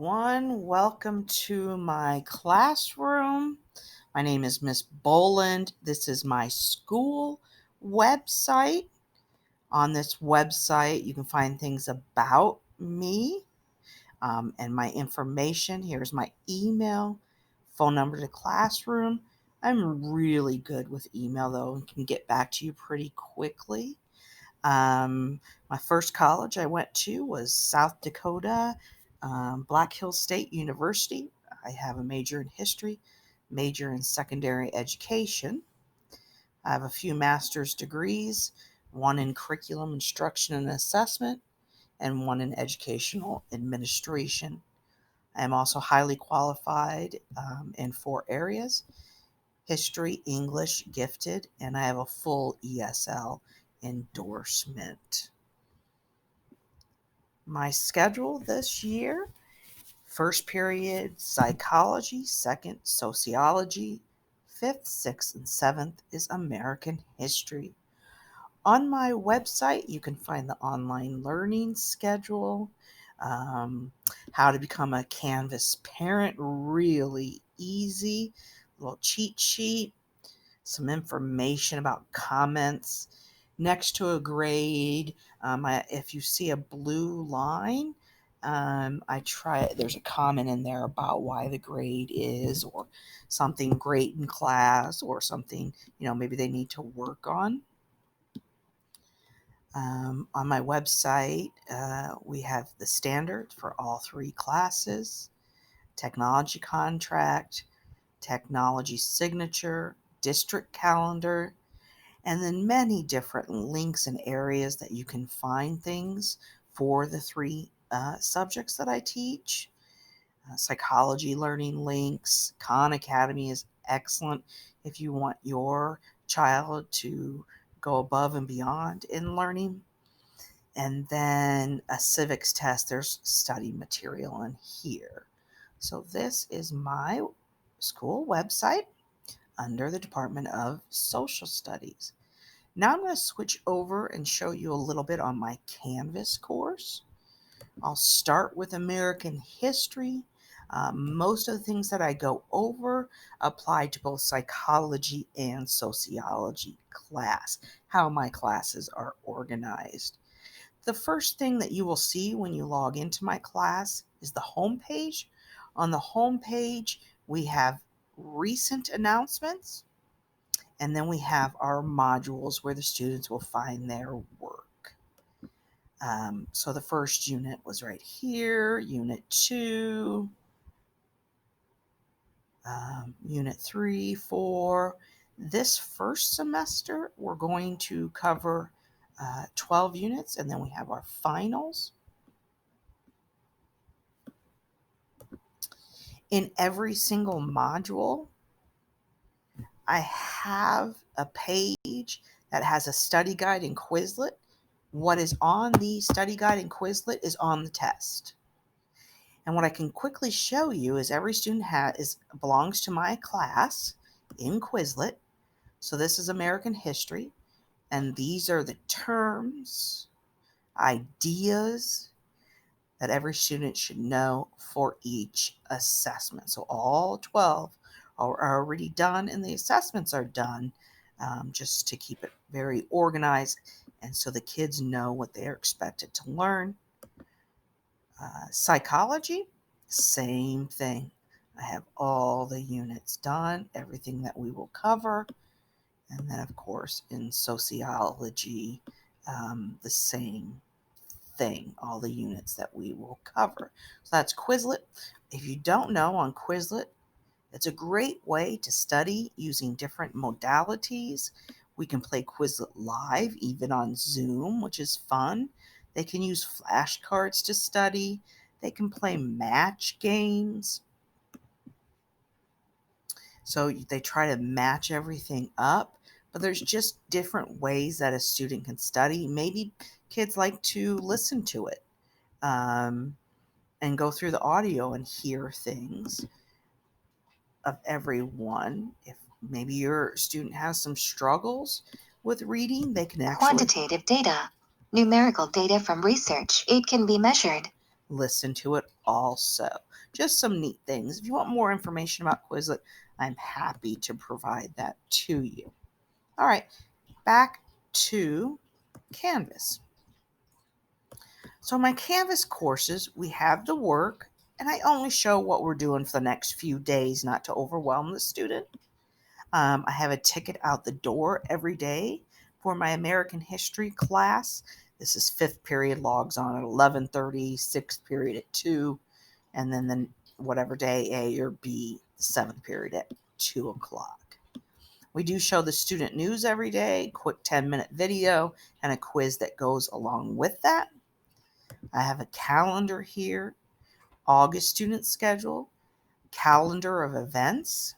everyone. Welcome to my classroom. My name is Miss Boland. This is my school website. On this website, you can find things about me and my information. Here's my email, phone number to classroom. I'm really good with email, though, and can get back to you pretty quickly. My first college I went to was South Dakota, Black Hills State University. I have a major in history, major in secondary education. I have a few master's degrees, one in curriculum instruction and assessment, and one in educational administration. I am also highly qualified in 4 areas: history, English, gifted, and I have a full ESL endorsement. My schedule this year: first period, psychology; second, sociology; fifth, sixth, and seventh is American history. On my website, you can find the online learning schedule, um, how to become a Canvas parent, really easy, little cheat sheet, some information about comments next to a grade. If you see a blue line, there's a comment in there about why the grade is, or something great in class, or something, maybe they need to work on. On my website, we have the standards for all 3 classes: technology contract, technology signature, district calendar, and then many different links and areas that you can find things for the 3 subjects that I teach. Psychology learning links. Khan Academy is excellent if you want your child to go above and beyond in learning. And then a civics test. There's study material in here. So this is my school website under the Department of Social Studies. Now I'm going to switch over and show you a little bit on my Canvas course. I'll start with American history. Most of the things that I go over apply to both psychology and sociology class, how my classes are organized. The first thing that you will see when you log into my class is the home page. On the home page, we have recent announcements, and then we have our modules where the students will find their work. So the first unit was right here, Unit 2, Unit 3, 4. This first semester, we're going to cover 12 units, and then we have our finals. In every single module, I have a page that has a study guide and Quizlet. What is on the study guide and Quizlet is on the test. And what I can quickly show you is every student belongs to my class in Quizlet. So this is American history, and these are the terms, ideas that every student should know for each assessment. So all 12 are already done, and the assessments are done, just to keep it very organized and so the kids know what they're expected to learn. Psychology, same thing. I have all the units done, everything that we will cover. And then, of course, in sociology, the same thing, all the units that we will cover. So that's Quizlet. If you don't know, on Quizlet, it's a great way to study using different modalities. We can play Quizlet live, even on Zoom, which is fun. They can use flashcards to study. They can play match games. So they try to match everything up, but there's just different ways that a student can study. Maybe kids like to listen to it and go through the audio and hear things of everyone. If maybe your student has some struggles with reading, they can actually Quantitative data. Numerical data from research. It can be measured. listen to it also. Just some neat things. If you want more information about Quizlet, I'm happy to provide that to you. All right, back to Canvas. So my Canvas courses, we have the work, and I only show what we're doing for the next few days, not to overwhelm the student. I have a ticket out the door every day for my American history class. This is 5th period, logs on at 11:30, 6th period at 2, and then whatever day A or B, 7th period at 2 o'clock. We do show the student news every day, quick 10-minute video, and a quiz that goes along with that. I have a calendar here, August student schedule, calendar of events,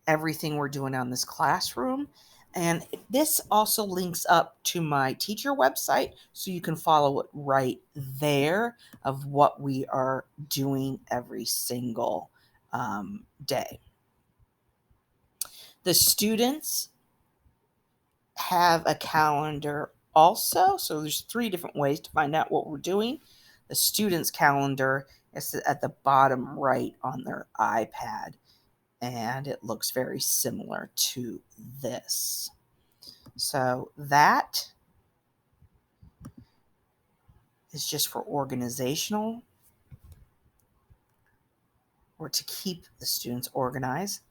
everything we're doing on this classroom. And this also links up to my teacher website, so you can follow it right there of what we are doing every single day. The students have a calendar also, so there's 3 different ways to find out what we're doing. The students' calendar is at the bottom right on their iPad, and it looks very similar to this. So that is just for organizational, or to keep the students organized.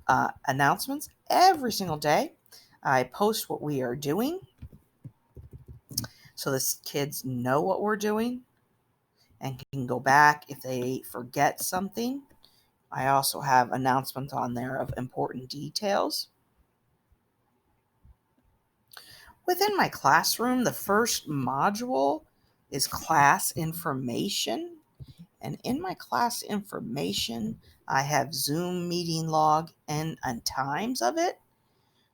Announcements every single day. I post what we are doing so the kids know what we're doing and can go back if they forget something. I also have announcements on there of important details. Within my classroom, the first module is class information. And in my class information, I have Zoom meeting log and times of it.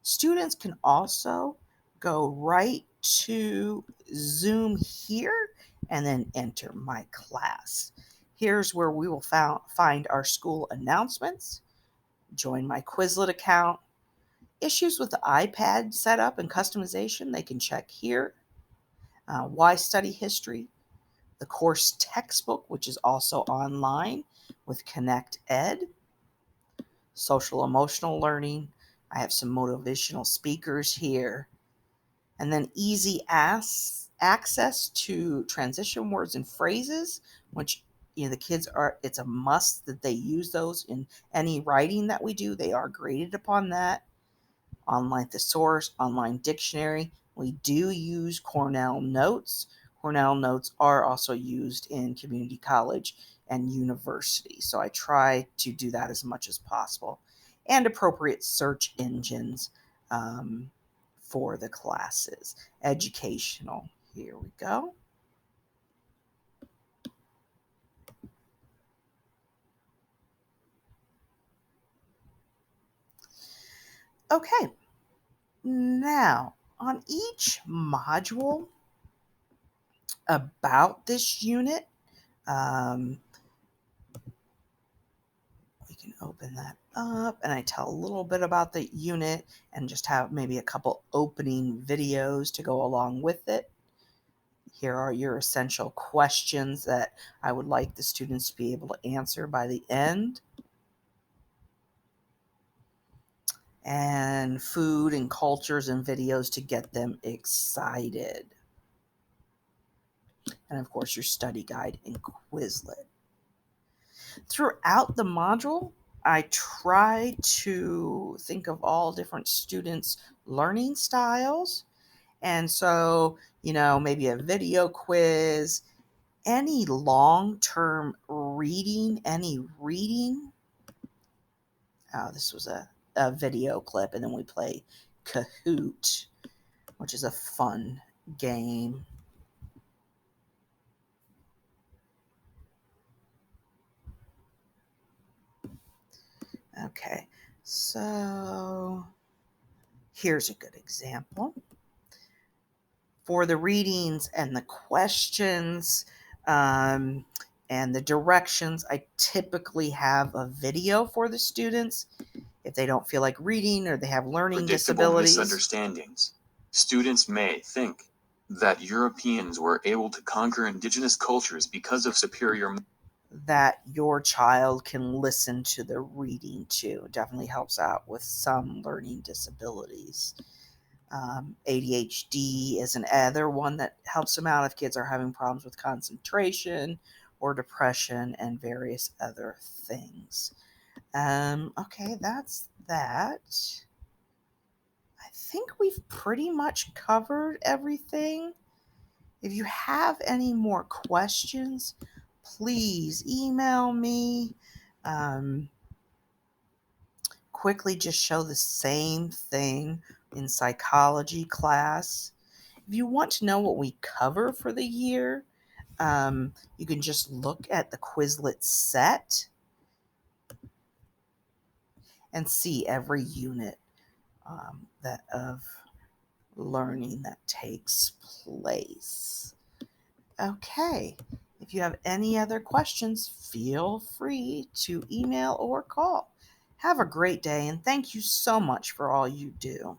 Students can also go right to Zoom here and then enter my class. Here's where we will find our school announcements, join my Quizlet account. Issues with the iPad setup and customization, they can check here. Why study history? The course textbook, which is also online with Connect Ed. Social emotional learning. I have some motivational speakers here. And then easy access to transition words and phrases, which the kids it's a must that they use those in any writing that we do. They are graded upon that. Online thesaurus, online dictionary. We do use Cornell Notes. Cornell Notes are also used in community college and university, so I try to do that as much as possible. And appropriate search engines for the classes. Educational. Here we go. Okay. Now, on each module about this unit, we can open that up, and I tell a little bit about the unit and just have maybe a couple opening videos to go along with it. Here are your essential questions that I would like the students to be able to answer by the end. And food and cultures and videos to get them excited. And of course, your study guide and Quizlet. Throughout the module, I try to think of all different students' learning styles. And so, maybe a video quiz, any long-term reading, any reading. Oh, this was a video clip, and then we play Kahoot, which is a fun game. Okay, so here's a good example. For the readings and the questions and the directions, I typically have a video for the students if they don't feel like reading or they have learning Predictable disabilities. misunderstandings. Students may think That Europeans were able to conquer indigenous cultures because of superior. That your child can listen to the reading too. Definitely helps out with some learning disabilities. ADHD is another one that helps them out if kids are having problems with concentration or depression and various other things. Okay, that's that. I think we've pretty much covered everything. If you have any more questions, please email me. Um, Quickly just show the same thing in psychology class. If you want to know what we cover for the year, you can just look at the Quizlet set and see every unit that of learning that takes place. Okay, if you have any other questions, feel free to email or call. Have a great day, and thank you so much for all you do.